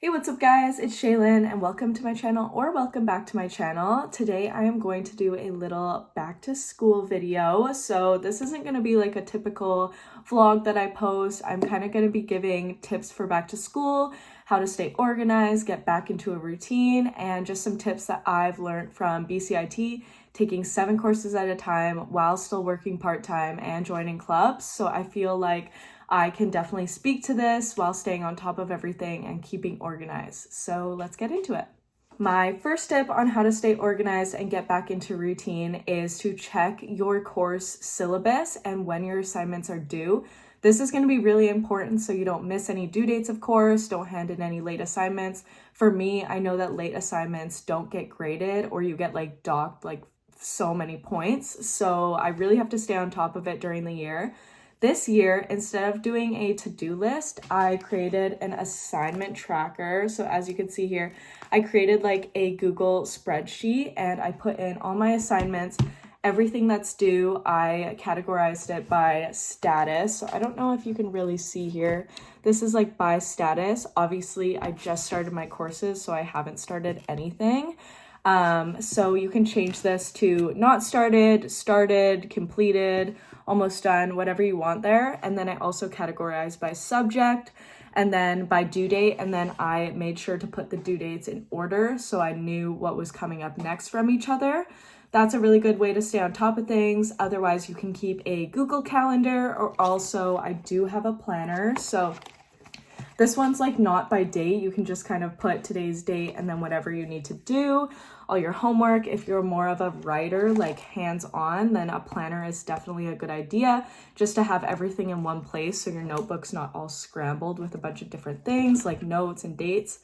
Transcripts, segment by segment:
Hey, what's up guys? It's Shaylin and welcome to my channel or welcome back to my channel. Today I am going to do a little back to school video. So this isn't going to be like a typical vlog that I post. I'm kind of going to be giving tips for back to school, how to stay organized, get back into a routine, and just some tips that I've learned from BCIT, taking 7 courses at a time while still working part-time and joining clubs. So I feel like I can definitely speak to this while staying on top of everything and keeping organized. So let's get into it. My first tip on how to stay organized and get back into routine is to check your course syllabus and when your assignments are due. This is going to be really important so you don't miss any due dates, of course, don't hand in any late assignments. For me, I know that late assignments don't get graded or you get like docked like so many points. So I really have to stay on top of it during the year. This year, instead of doing a to-do list, I created an assignment tracker. So as you can see here, I created like a Google spreadsheet and I put in all my assignments, everything that's due. I categorized it by status. So I don't know if you can really see here. This is like by status. Obviously, I just started my courses, so I haven't started anything. So you can change this to not started, started, completed, almost done, whatever you want there. And then I also categorized by subject and then by due date. And then I made sure to put the due dates in order so I knew what was coming up next from each other. That's a really good way to stay on top of things. Otherwise, you can keep a Google Calendar, or also I do have a planner. So this one's like not by date. You can just kind of put today's date and then whatever you need to do, all your homework. If you're more of a writer, like hands-on, then a planner is definitely a good idea just to have everything in one place so your notebook's not all scrambled with a bunch of different things like notes and dates,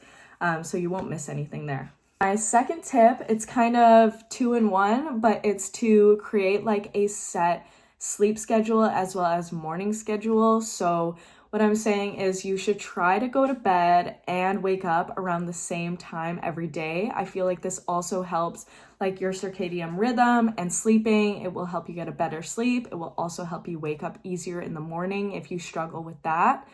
so you won't miss anything there. My second tip, it's kind of 2 in 1, but it's to create like a set sleep schedule as well as morning schedule. So what I'm saying is you should try to go to bed and wake up around the same time every day. I feel like this also helps like your circadian rhythm and sleeping. It will help you get a better sleep. It will also help you wake up easier in the morning if you struggle with that.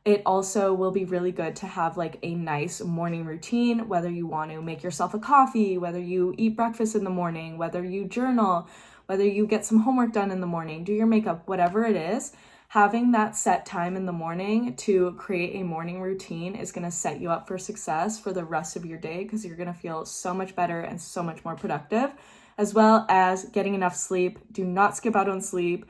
It also will be really good to have like a nice morning routine, whether you want to make yourself a coffee, whether you eat breakfast in the morning, whether you journal, whether you get some homework done in the morning, do your makeup, whatever it is. Having that set time in the morning to create a morning routine is going to set you up for success for the rest of your day because you're going to feel so much better and so much more productive, as well as getting enough sleep. Do not skip out on sleep.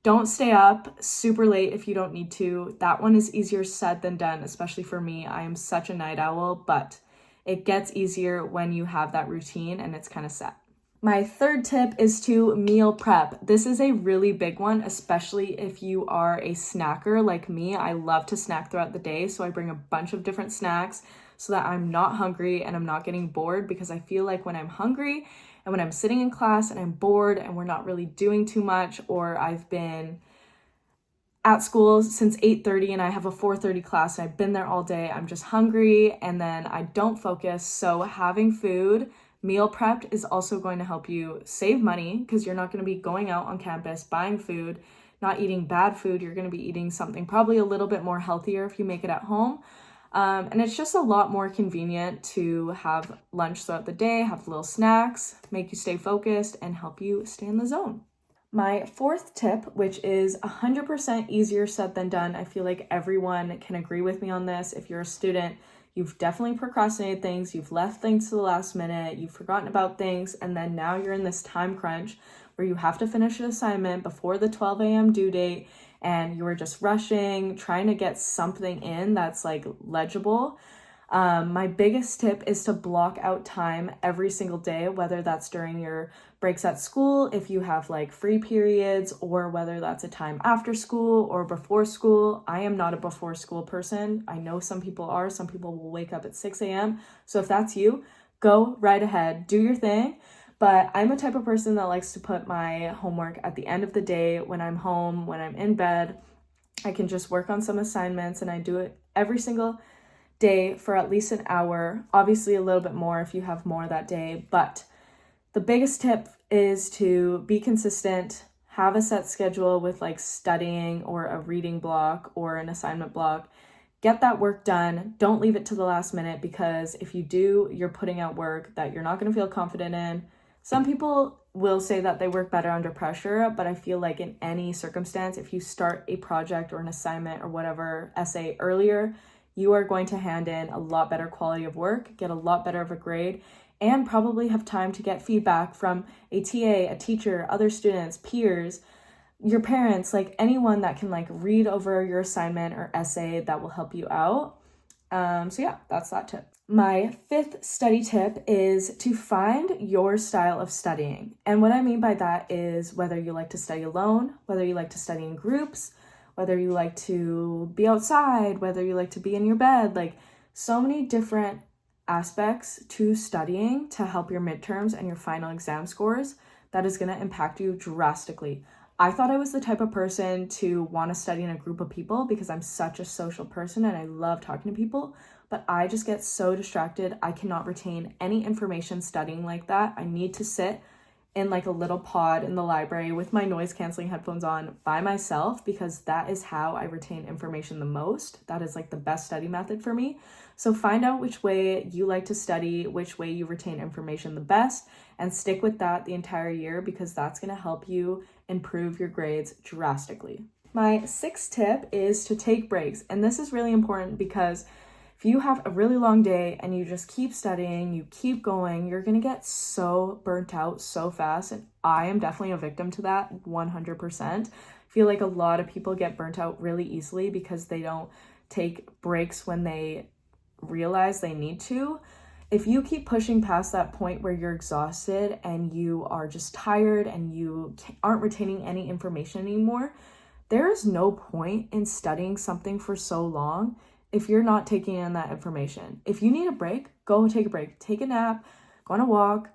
Don't stay up super late if you don't need to. That one is easier said than done, especially for me. I am such a night owl, but it gets easier when you have that routine and it's kind of set. My third tip is to meal prep. This is a really big one, especially if you are a snacker like me. I love to snack throughout the day, so I bring a bunch of different snacks so that I'm not hungry and I'm not getting bored, because I feel like when I'm hungry and when I'm sitting in class and I'm bored and we're not really doing too much, or I've been at school since 8:30 and I have a 4:30 class and I've been there all day, I'm just hungry and then I don't focus. So having food meal prepped is also going to help you save money because you're not going to be going out on campus buying food, not eating bad food. You're going to be eating something probably a little bit more healthier if you make it at home. And it's just a lot more convenient to have lunch throughout the day, have little snacks, make you stay focused and help you stay in the zone. My fourth tip, which is 100% easier said than done, I feel like everyone can agree with me on this. If you're a student, you've definitely procrastinated things, you've left things to the last minute, you've forgotten about things, and then now you're in this time crunch where you have to finish an assignment before the 12 a.m. due date, and you are just rushing, trying to get something in that's like legible. My biggest tip is to block out time every single day, whether that's during your breaks at school, if you have like free periods, or whether that's a time after school or before school. I am not a before school person. I know some people are. Some people will wake up at 6 a.m. So if that's you, go right ahead, do your thing. But I'm a type of person that likes to put my homework at the end of the day when I'm home, when I'm in bed. I can just work on some assignments and I do it every single day for at least an hour, obviously a little bit more if you have more that day. But the biggest tip is to be consistent, have a set schedule with like studying or a reading block or an assignment block. get that work done. Don't leave it to the last minute, because if you do, you're putting out work that you're not going to feel confident in. Some people will say that they work better under pressure, but I feel like in any circumstance, if you start a project or an assignment or whatever essay earlier, you are going to hand in a lot better quality of work, get a lot better of a grade, and probably have time to get feedback from a TA, a teacher, other students, peers, your parents, like anyone that can like read over your assignment or essay that will help you out. So yeah, that's that tip. My 5th study tip is to find your style of studying. And what I mean by that is whether you like to study alone, whether you like to study in groups, whether you like to be outside, whether you like to be in your bed, like so many different aspects to studying to help your midterms and your final exam scores that is going to impact you drastically. I thought I was the type of person to want to study in a group of people because I'm such a social person and I love talking to people, but I just get so distracted. I cannot retain any information studying like that. I need to sit in like a little pod in the library with my noise canceling headphones on by myself, because that is how I retain information the most. That is like the best study method for me. So find out which way you like to study, which way you retain information the best, and stick with that the entire year, because that's going to help you improve your grades drastically. My 6th tip is to take breaks. And this is really important because if you have a really long day and you just keep studying, you keep going, you're going to get so burnt out so fast. And I am definitely a victim to that 100%. I feel like a lot of people get burnt out really easily because they don't take breaks when they realize they need to. If you keep pushing past that point where you're exhausted and you are just tired and you aren't retaining any information anymore, there is no point in studying something for so long if you're not taking in that information. If you need a break, go take a break. Take a nap, go on a walk,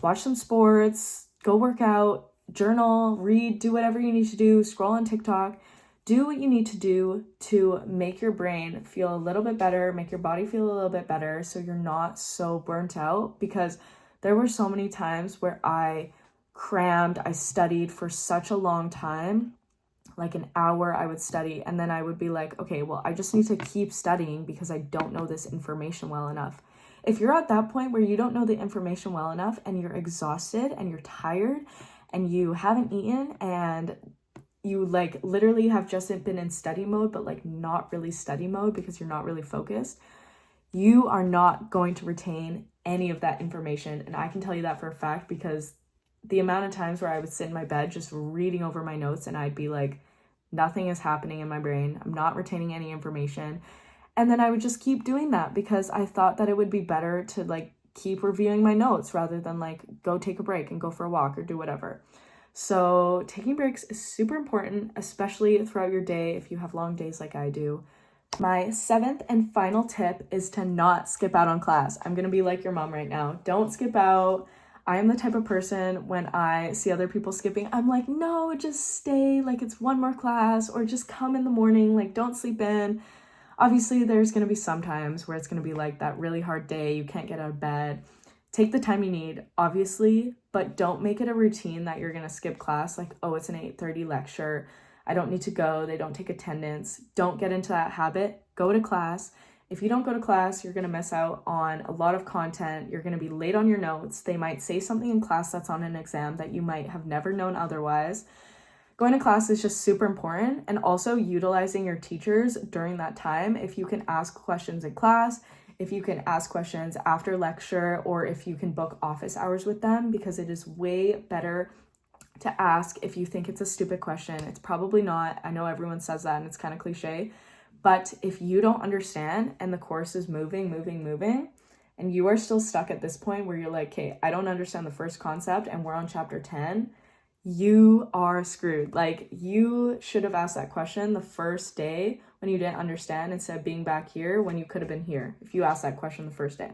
watch some sports, go work out, journal, read, do whatever you need to do, scroll on TikTok. Do what you need to do to make your brain feel a little bit better, make your body feel a little bit better so you're not so burnt out, because there were so many times where I crammed, I studied for such a long time, like an hour I would study, and then I would be like, okay, well, I just need to keep studying because I don't know this information well enough. If you're at that point where you don't know the information well enough and you're exhausted and you're tired and you haven't eaten and you like literally have just been in study mode, but like not really study mode because you're not really focused, you are not going to retain any of that information. And I can tell you that for a fact, because the amount of times where I would sit in my bed just reading over my notes and I'd be like, nothing is happening in my brain. I'm not retaining any information. And then I would just keep doing that because I thought that it would be better to like keep reviewing my notes rather than like go take a break and go for a walk or do whatever. So taking breaks is super important, especially throughout your day if you have long days like I do. My 7th and final tip is to not skip out on class. I'm going to be like your mom right now. Don't skip out. I am the type of person, when I see other people skipping, I'm like, no, just stay, like it's one more class, or just come in the morning, like don't sleep in. Obviously, there's going to be some times where it's going to be like that really hard day, you can't get out of bed. Take the time you need, obviously, but don't make it a routine that you're going to skip class, like, oh, it's an 8:30 lecture, I don't need to go, they don't take attendance. Don't get into that habit. Go to class. If you don't go to class, you're going to miss out on a lot of content. You're going to be late on your notes. They might say something in class that's on an exam that you might have never known otherwise. Going to class is just super important, and also utilizing your teachers during that time. If you can ask questions in class, if you can ask questions after lecture, or if you can book office hours with them, because it is way better to ask if you think it's a stupid question. It's probably not. I know everyone says that and it's kind of cliche. But if you don't understand and the course is moving, and you are still stuck at this point where you're like, okay, I don't understand the first concept and we're on chapter 10, you are screwed. Like, you should have asked that question the first day when you didn't understand, instead of being back here when you could have been here if you asked that question the first day.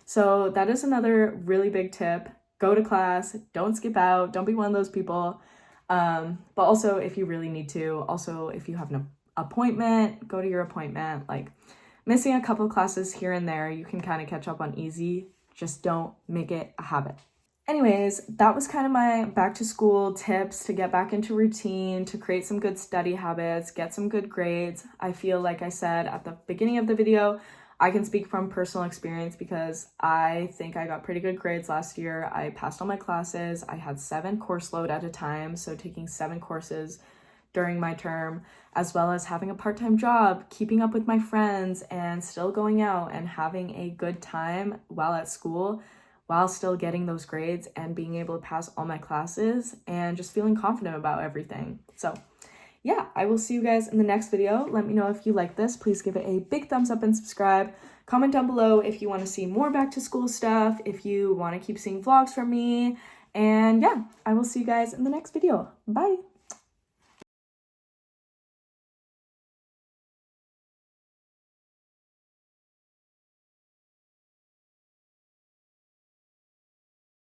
So that is another really big tip. Go to class, don't skip out, don't be one of those people. But also if you really need to, also if you have an appointment, go to your appointment. Like, missing a couple of classes here and there, you can kind of catch up on easy. Just don't make it a habit. Anyways, that was kind of my back to school tips to get back into routine, to create some good study habits, get some good grades. I feel like I said at the beginning of the video, I can speak from personal experience because I think I got pretty good grades last year. I passed all my classes. I had 7 course load at a time, so taking 7 courses during my term, as well as having a part-time job, keeping up with my friends, and still going out and having a good time while at school, while still getting those grades and being able to pass all my classes and just feeling confident about everything. So yeah, I will see you guys in the next video. Let me know if you like this. Please give it a big thumbs up and subscribe. Comment down below if you want to see more back to school stuff, if you want to keep seeing vlogs from me. And yeah, I will see you guys in the next video. Bye.